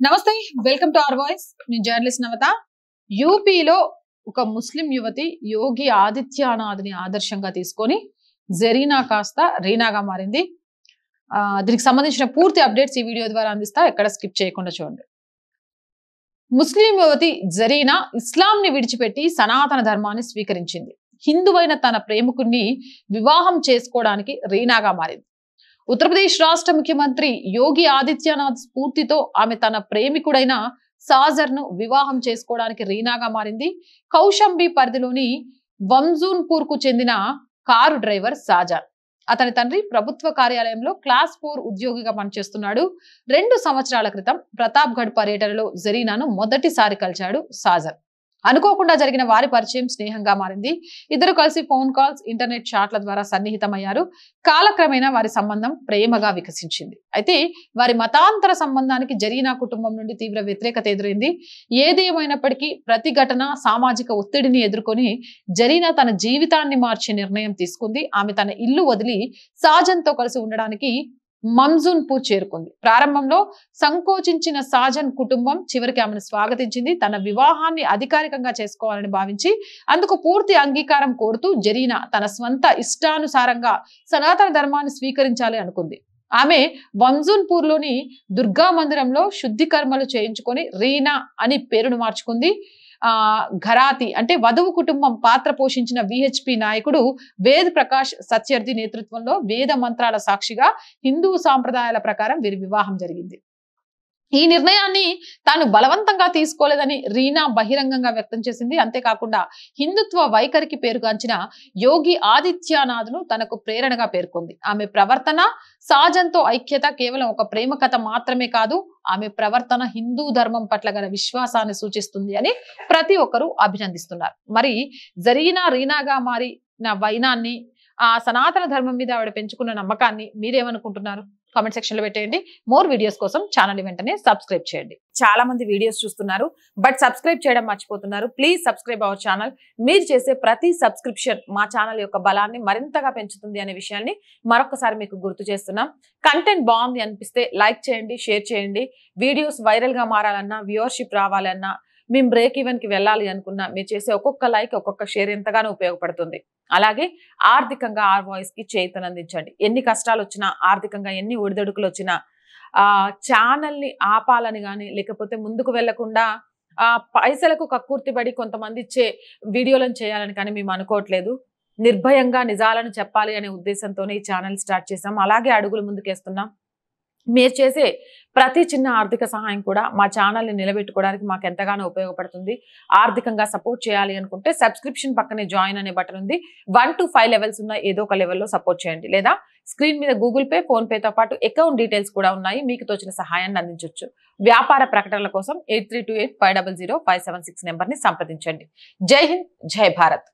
నమస్తే welcome to our voice నేను journalist నవత యూపీలో ఒక ముస్లిం యువతి యోగి ఆదిత్యనాథ్ని ఆదర్శంగా తీసుకొని జరీనా కాస్త రీనాగా మారింది దీనికి సంబంధించిన పూర్తి అప్డేట్స్ ఈ వీడియో ద్వారా అందిస్తా ఎక్కడ స్కిప్ చేయకుండా చూడండి ముస్లిం యువతి జరీనా ఇస్లాంని విడిచిపెట్టి సనాతన ధర్మాన్ని స్వీకరించింది హిందువైన తన ప్రేమికుడిని వివాహం చేసుకోవడానికి రీనాగా మారింది ఉత్తరప్రదేశ్ రాష్ట్ర ముఖ్యమంత్రి యోగి ఆదిత్యనాథ్ స్ఫూర్తితో ఆమె తన ప్రేమికుడైన సాజర్ను వివాహం చేసుకోవడానికి రీనాగా మారింది కౌశంబి పరిధిలోని వంజూన్పూర్ కు చెందిన కారు డ్రైవర్ సాజర్ అతని తండ్రి ప్రభుత్వ కార్యాలయంలో క్లాస్ 4 ఉద్యోగిగా పనిచేస్తున్నాడు 2 సంవత్సరాల క్రితం ప్రతాప్గఢ్ పర్యటనలో జరీనాను మొదటిసారి కలిశాడు సాజర్ అనుకోకుండా జరిగిన వారి పరిచయం స్నేహంగా మారింది ఇద్దరు కలిసి ఫోన్ కాల్స్ ఇంటర్నెట్ చాట్ల ద్వారా సన్నిహితమయ్యారు కాలక్రమేణా వారి సంబంధం ప్రేమగా వికసించింది అయితే వారి మతాంతర సంబంధానికి జరీనా కుటుంబం నుండి తీవ్ర వ్యతిరేకత ఎదురైంది ఏదేమైనప్పటికీ ప్రతిఘటన సామాజిక ఒత్తిడిని ఎదుర్కొని జరీనా తన జీవితాన్ని మార్చే నిర్ణయం తీసుకుంది ఆమె తన ఇల్లు వదిలి సాజన్తో కలిసి ఉండడానికి మంజూన్పూర్ చేరుకుంది ప్రారంభంలో సంకోచించిన సాజన్ కుటుంబం చివరికి ఆమెను స్వాగతించింది తన వివాహాన్ని అధికారికంగా చేసుకోవాలని భావించి అందుకు పూర్తి అంగీకారం కోరుతూ జరీనా తన స్వంత ఇష్టానుసారంగా సనాతన ధర్మాన్ని స్వీకరించాలి అనుకుంది ఆమె వంజూన్పూర్ లోని దుర్గా మందిరంలో శుద్ధి కర్మలు చేయించుకొని రీనా అని పేరును మార్చుకుంది ఘరాతి అంటే వధువు కుటుంబం పాత్ర పోషించిన విహెచ్పి నాయకుడు వేద్ ప్రకాష్ సత్యర్థి నేతృత్వంలో వేద మంత్రాల సాక్షిగా హిందూ సాంప్రదాయాల ప్రకారం వీరి వివాహం జరిగింది ఈ నిర్ణయాన్ని తాను బలవంతంగా తీసుకోలేదని రీనా బహిరంగంగా వ్యక్తం చేసింది అంతేకాకుండా హిందుత్వ వైఖరికి పేరుగాంచిన యోగి ఆదిత్యనాథ్ను తనకు ప్రేరణగా పేర్కొంది ఆమె ప్రవర్తన సాజన్తో ఐక్యత కేవలం ఒక ప్రేమ కథ మాత్రమే కాదు ఆమె ప్రవర్తన హిందూ ధర్మం పట్ల గల విశ్వాసాన్ని సూచిస్తుంది అని ప్రతి ఒక్కరూ అభినందిస్తున్నారు మరి జరీనా రీనాగా మారిన వైనాన్ని ఆ సనాతన ధర్మం మీద ఆవిడ పెంచుకున్న నమ్మకాన్ని మీరేమనుకుంటున్నారు కామెంట్ సెక్షన్ లో పెట్టేయండి మోర్ వీడియోస్ కోసం ఛానల్ వెంటనే సబ్స్క్రైబ్ చేయండి చాలా మంది వీడియోస్ చూస్తున్నారు బట్ సబ్స్క్రైబ్ చేయడం మర్చిపోతున్నారు ప్లీజ్ సబ్స్క్రైబ్ అవర్ ఛానల్ మీరు చేసే ప్రతి సబ్స్క్రిప్షన్ మా ఛానల్ యొక్క బలాన్ని మరింతగా పెంచుతుంది అనే విషయాన్ని మరొకసారి మీకు గుర్తు చేస్తున్నాం కంటెంట్ బాగుంది అనిపిస్తే లైక్ చేయండి షేర్ చేయండి వీడియోస్ వైరల్ గా మారాలన్నా వ్యూవర్షిప్ రావాలన్నా మేము బ్రేక్ ఈవెన్ కి వెళ్ళాలి అనుకున్నా మీరు చేసే ఒక్కొక్క లైక్ ఒక్కొక్క షేర్ ఎంతగానో ఉపయోగపడుతుంది అలాగే ఆర్థికంగా ఆర్ వాయిస్ కి చేతనందించండి ఎన్ని కష్టాలు వచ్చినా ఆర్థికంగా ఎన్ని ఒడిదొడుకులు వచ్చినా ఛానల్ ని ఆపాలని కానీ లేకపోతే ముందుకు వెళ్లకుండా పైసలకు కక్కుర్తిపడి కొంతమంది ఇచ్చే వీడియోలను చేయాలని కానీ మేము అనుకోవట్లేదు నిర్భయంగా నిజాలను చెప్పాలి అనే ఉద్దేశంతోనే ఈ ఛానల్ స్టార్ట్ చేసాం అలాగే అడుగులు ముందుకేస్తున్నాం మీరు చేసే ప్రతి చిన్న ఆర్థిక సహాయం కూడా మా ఛానల్ని నిలబెట్టుకోవడానికి మాకు ఎంతగానో ఉపయోగపడుతుంది ఆర్థికంగా సపోర్ట్ చేయాలి అనుకుంటే సబ్స్క్రిప్షన్ పక్కనే జాయిన్ అనే బటన్ ఉంది 1 to 5 లెవెల్స్ ఉన్న ఏదో ఒక లెవెల్లో సపోర్ట్ చేయండి లేదా స్క్రీన్ మీద గూగుల్ పే ఫోన్ పేతో పాటు అకౌంట్ డీటెయిల్స్ కూడా ఉన్నాయి మీకు తోచిన సహాయాన్ని అందించవచ్చు వ్యాపార ప్రకటనల కోసం 8328500576 నెంబర్ని సంప్రదించండి జై హింద్ జై భారత్